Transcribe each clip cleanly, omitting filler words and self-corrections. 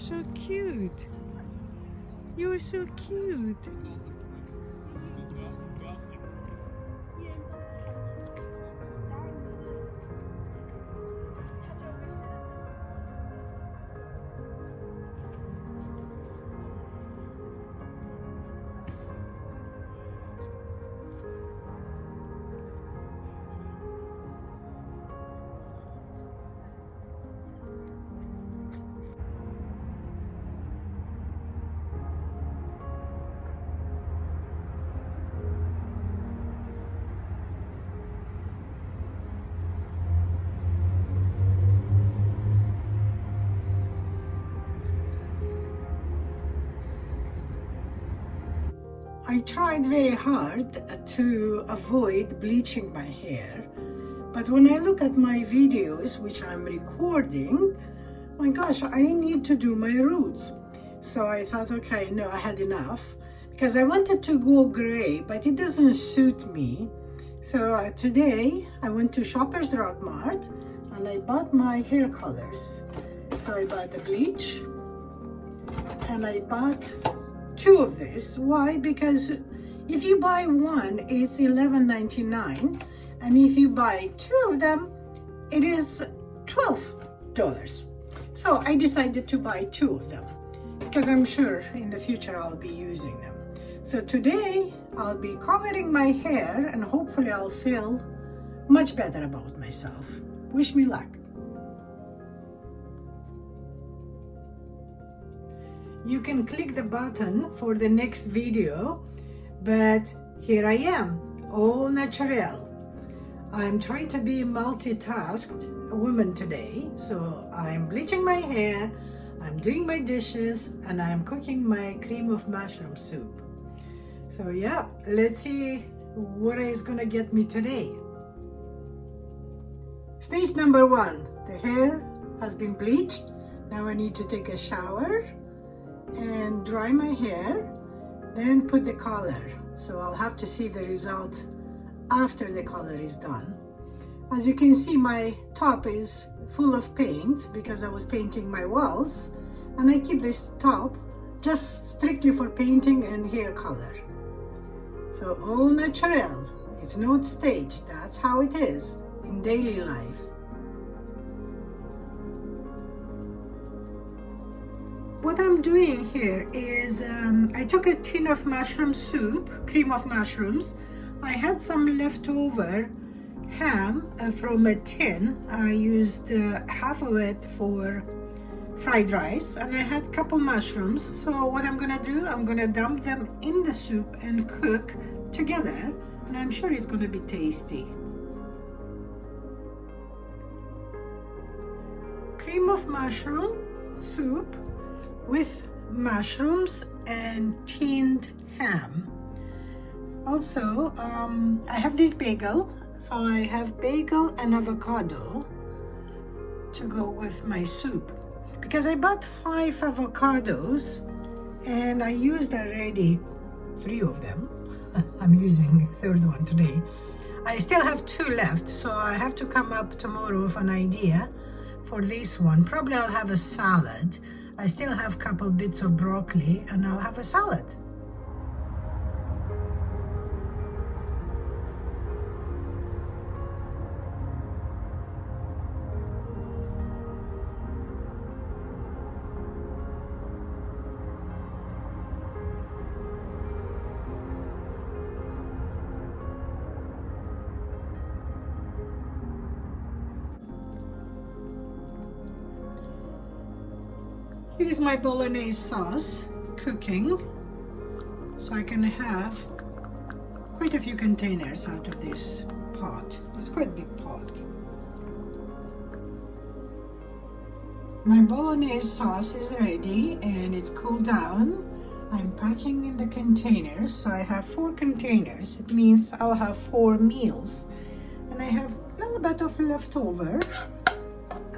so cute. You're so cute. I tried very hard to avoid bleaching my hair, but when I look at my videos, which I'm recording, my gosh, I need to do my roots. So I thought, okay, no, I had enough, because I wanted to go gray, but it doesn't suit me. So today I went to Shoppers Drug Mart and I bought my hair colors. So I bought the bleach and I bought two of this. Why? Because if you buy one, it's $11.99, and if you buy two of them, it is $12. So I decided to buy two of them because I'm sure in the future I'll be using them. So today I'll be coloring my hair and hopefully I'll feel much better about myself. Wish me luck. You can click the button for the next video, but here I am, all natural. I'm trying to be multitasked woman today, so I'm bleaching my hair, I'm doing my dishes, and I'm cooking my cream of mushroom soup. So yeah, let's see what is gonna get me today. Stage number one, the hair has been bleached. Now I need to take a shower and dry my hair, then put the color. So I'll have to see the result after the color is done. As you can see, my top is full of paint because I was painting my walls, and I keep this top just strictly for painting and hair color. So all natural, it's not staged. That's how it is in daily life. What I'm doing here is I took a tin of mushroom soup, cream of mushrooms. I had some leftover ham from a tin. I used half of it for fried rice, and I had a couple mushrooms. So what I'm gonna do, I'm gonna dump them in the soup and cook together, and I'm sure it's gonna be tasty. Cream of mushroom soup with mushrooms and tinned ham. Also, I have this bagel, so I have bagel and avocado to go with my soup. Because I bought 5 avocados and I used already 3 of them. I'm using the third one today. I still have 2 left, so I have to come up tomorrow with an idea for this one. Probably I'll have a salad. I still have a couple bits of broccoli and I'll have a salad. Here is my bolognese sauce cooking, so I can have quite a few containers out of this pot. It's quite a big pot. My bolognese sauce is ready and it's cooled down. I'm packing in the containers, so I have 4 containers. It means I'll have 4 meals, and I have a little bit of leftover.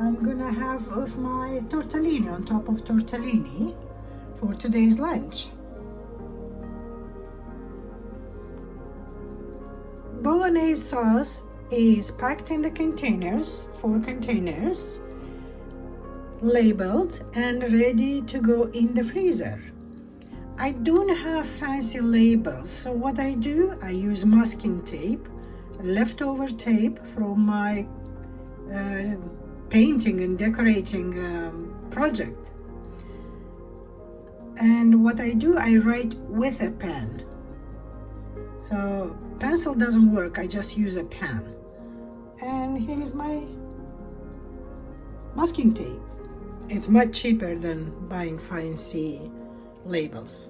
I'm gonna have of my tortellini on top of tortellini for today's lunch. Bolognese sauce is packed in the containers, 4 containers. labeled and ready to go in the freezer. I don't have fancy labels, so what I do, I use masking tape, leftover tape from my painting and decorating project. And what I do, I write with a pen. So pencil doesn't work, I just use a pen. And here is my masking tape. It's much cheaper than buying fancy labels.